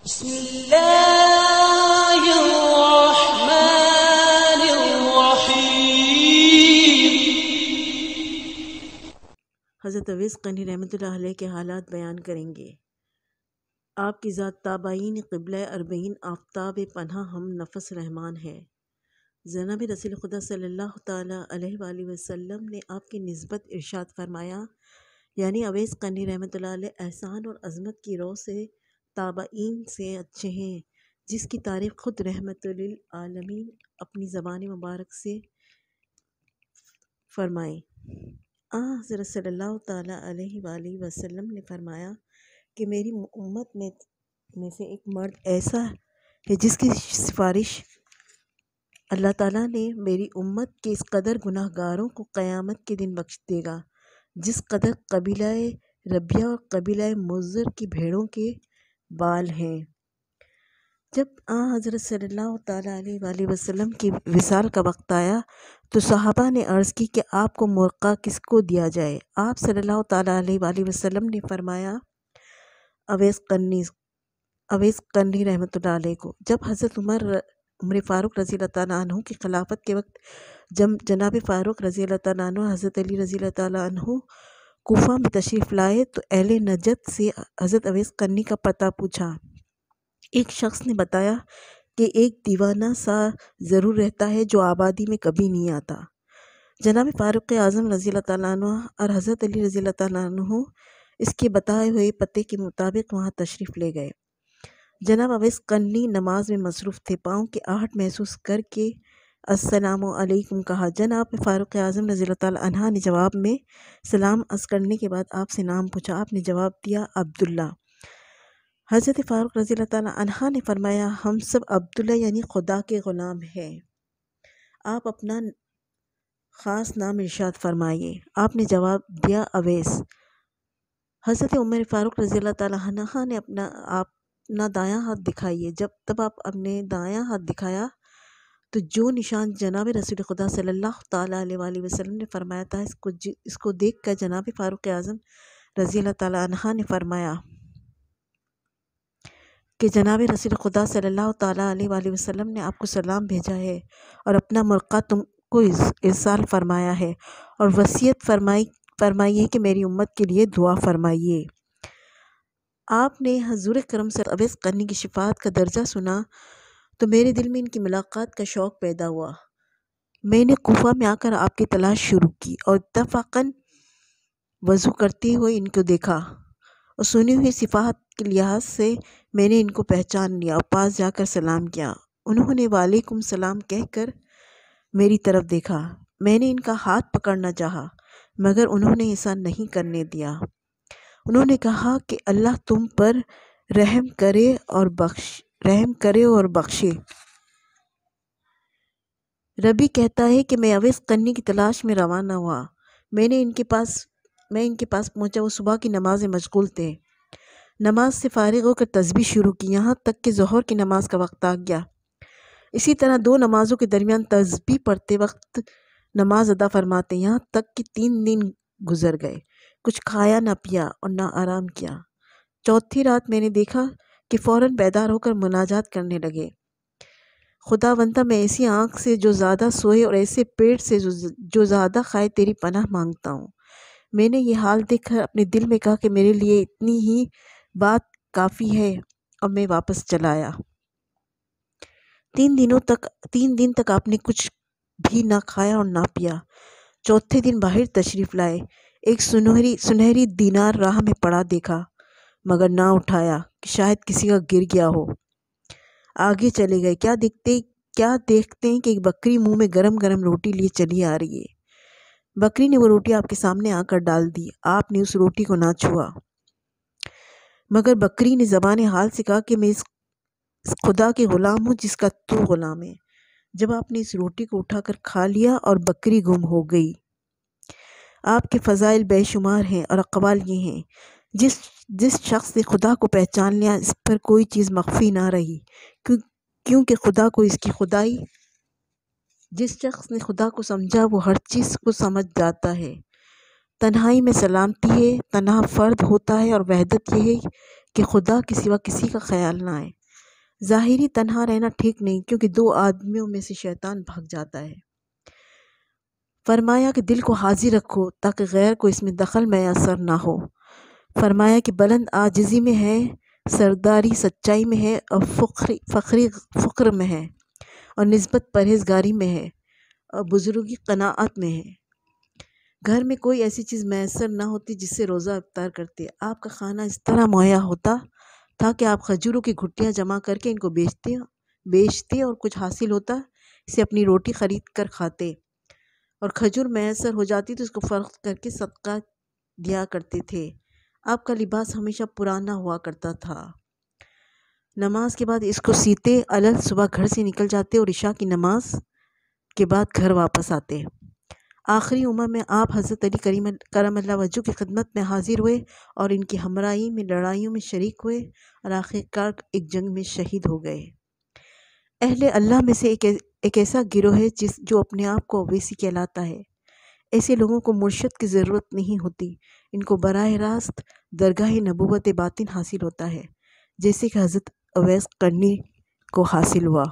بسم اللہ الرحمن الرحیم۔ حضرت اویس قرنی رحمۃ اللہ علیہ کے حالات بیان کریں گے۔ آپ کی ذات تابعین قبلہ اربعین آفتاب پناہ ہم نفس رحمان ہے۔ جناب رسول خدا صلی اللہ تعالیٰ علیہ وآلہ وسلم نے آپ کی نسبت ارشاد فرمایا، یعنی اویس قرنی رحمۃ اللہ علیہ احسان اور عظمت کی رو سے تابعین سے اچھے ہیں، جس کی تعریف خود رحمت للعالمین اپنی زبان مبارک سے فرمائے۔ حضرت صلی اللہ تعالیٰ علیہ وآلہ وسلم نے فرمایا کہ میری امت میں سے ایک مرد ایسا ہے جس کی سفارش اللہ تعالیٰ نے میری امت کے اس قدر گناہ گاروں کو قیامت کے دن بخش دے گا جس قدر قبیلہ ربیہ اور قبیلہ مضر کی بھیڑوں کے بال ہیں۔ جب حضرت صلی اللہ تعالیٰ علیہ وآلہ وسلم کی وصال کا وقت آیا تو صحابہ نے عرض کی کہ آپ کو مرقع کس کو دیا جائے؟ آپ صلی اللہ تعالیٰ علیہ وآلہ وسلم نے فرمایا اویس قرنی رحمۃ اللہ علیہ کو۔ جب حضرت عمر فاروق رضی اللہ تعالیٰ عنہ کی خلافت کے وقت جناب فاروق رضی اللہ تعالیٰ عنہ حضرت علی رضی اللہ تعالیٰ عنہ کوفہ میں تشریف لائے تو اہل نجد سے حضرت اویس قرنی کا پتہ پوچھا۔ ایک شخص نے بتایا کہ ایک دیوانہ سا ضرور رہتا ہے جو آبادی میں کبھی نہیں آتا۔ جناب فاروق اعظم رضی اللہ تعالیٰ عنہ اور حضرت علی رضی اللہ تعالیٰ عنہ اس کے بتائے ہوئے پتے کے مطابق وہاں تشریف لے گئے۔ جناب اویس قرنی نماز میں مصروف تھے۔ پاؤں کی آہٹ محسوس کر کے السلام علیکم کہا۔ جناب فاروق اعظم رضی اللہ تعالیٰ عنہ نے جواب میں سلام عرض کرنے کے بعد آپ سے نام پوچھا۔ آپ نے جواب دیا عبداللہ۔ حضرت فاروق رضی اللہ تعالیٰ عنہ نے فرمایا ہم سب عبداللہ یعنی خدا کے غلام ہیں، آپ اپنا خاص نام ارشاد فرمائیے۔ آپ نے جواب دیا اویس۔ حضرت عمر فاروق رضی اللہ تعالیٰ عنہ نے اپنا دایاں ہاتھ دکھائیے۔ جب آپ اپنے دایاں ہاتھ دکھایا تو جو نشان جناب رسول خدا صلی اللہ تعالیٰ علیہ وآلہ وسلم نے فرمایا تھا اس کو دیکھ کر جناب فاروق اعظم رضی اللہ تعالیٰ عنہ نے فرمایا کہ جناب رسول خدا صلی اللہ تعالیٰ علیہ وآلہ وسلم نے آپ کو سلام بھیجا ہے اور اپنا مرقع تم کو ارسال فرمایا ہے اور وصیت فرمائی ہے کہ میری امت کے لیے دعا فرمائیے۔ آپ نے حضور کرم صلی اویس قرنی کی شفاعت کا درجہ سنا تو میرے دل میں ان کی ملاقات کا شوق پیدا ہوا۔ میں نے کوفہ میں آ کر آپ کی تلاش شروع کی اور اتفاقاً وضو کرتے ہوئے ان کو دیکھا اور سنی ہوئی صفات کے لحاظ سے میں نے ان کو پہچان لیا اور پاس جا کر سلام کیا۔ انہوں نے وعلیکم السلام کہہ کر میری طرف دیکھا۔ میں نے ان کا ہاتھ پکڑنا چاہا مگر انہوں نے ایسا نہیں کرنے دیا۔ انہوں نے کہا کہ اللہ تم پر رحم کرے اور بخشے۔ ربی کہتا ہے کہ میں اویس قرنی کی تلاش میں روانہ ہوا۔ میں ان کے پاس پہنچا، وہ صبح کی نماز میں مشغول تھے۔ نماز سے فارغ ہو کر تسبیح شروع کی، یہاں تک کہ ظہر کی نماز کا وقت آ گیا۔ اسی طرح دو نمازوں کے درمیان تسبیح پڑھتے وقت نماز ادا فرماتے، یہاں تک کہ 3 دن گزر گئے، کچھ کھایا نہ پیا اور نہ آرام کیا۔ چوتھی رات میں نے دیکھا کہ فوراً بیدار ہو کر مناجات کرنے لگے، خداوندہ میں ایسی آنکھ سے جو زیادہ سوئے اور ایسے پیٹ سے جو زیادہ کھائے تیری پناہ مانگتا ہوں۔ میں نے یہ حال دیکھ کر اپنے دل میں کہا کہ میرے لیے اتنی ہی بات کافی ہے اور میں واپس چلا آیا۔ 3 دن تک آپ نے کچھ بھی نہ کھایا اور نہ پیا۔ چوتھے دن باہر تشریف لائے، ایک سنہری دینار راہ میں پڑا دیکھا مگر نہ اٹھایا کہ شاید کسی کا گر گیا ہو۔ آگے چلے گئے، کیا دیکھتے ہیں کہ ایک بکری منہ میں گرم گرم روٹی لیے چلی آ رہی ہے۔ بکری نے وہ روٹی آپ کے سامنے آ کر ڈال دی۔ آپ نے اس روٹی کو نہ چھوا مگر بکری نے زبان حال سے کہا کہ میں اس خدا کے غلام ہوں جس کا تو غلام ہے۔ جب آپ نے اس روٹی کو اٹھا کر کھا لیا اور بکری گم ہو گئی۔ آپ کے فضائل بے شمار ہیں اور اقوال یہ ہیں، جس شخص نے خدا کو پہچان لیا اس پر کوئی چیز مخفی نہ رہی، کیونکہ خدا کو اس کی خدائی، جس شخص نے خدا کو سمجھا وہ ہر چیز کو سمجھ جاتا ہے۔ تنہائی میں سلامتی ہے، تنہا فرد ہوتا ہے اور وحدت یہ ہے کہ خدا کے سوا کسی کا خیال نہ آئے۔ ظاہری تنہا رہنا ٹھیک نہیں، کیونکہ 2 آدمیوں میں سے شیطان بھاگ جاتا ہے۔ فرمایا کہ دل کو حاضر رکھو تاکہ غیر کو اس میں دخل میسر نہ ہو۔ فرمایا کہ بلند عاجزی میں ہے، سرداری سچائی میں ہے، اور فقر میں ہے، اور نسبت پرہیزگاری میں ہے، اور بزرگی قناعت میں ہے۔ گھر میں کوئی ایسی چیز میسر نہ ہوتی جس سے روزہ افطار کرتے۔ آپ کا کھانا اس طرح مہیا ہوتا تھا کہ آپ کھجوروں کی گھٹیاں جمع کر کے ان کو بیچتے اور کچھ حاصل ہوتا اسے اپنی روٹی خرید کر کھاتے، اور کھجور میسر ہو جاتی تو اس کو فروخت کر کے صدقہ دیا کرتے تھے۔ آپ کا لباس ہمیشہ پرانا ہوا کرتا تھا۔ نماز کے بعد اس کو سیتے، صبح گھر سے نکل جاتے اور عشاء کی نماز کے بعد گھر واپس آتے۔ آخری عمر میں آپ حضرت علی کرم اللہ وجہہ کی خدمت میں حاضر ہوئے اور ان کی ہمراہی میں لڑائیوں میں شریک ہوئے، اور آخرکار ایک جنگ میں شہید ہو گئے۔ اہل اللہ میں سے ایک ایسا گروہ ہے جو اپنے آپ کو اویسی کہلاتا ہے۔ ایسے لوگوں کو مرشد کی ضرورت نہیں ہوتی، ان کو براہ راست درگاہ نبوت باطن حاصل ہوتا ہے، جیسے کہ حضرت اویس قرنی کو حاصل ہوا۔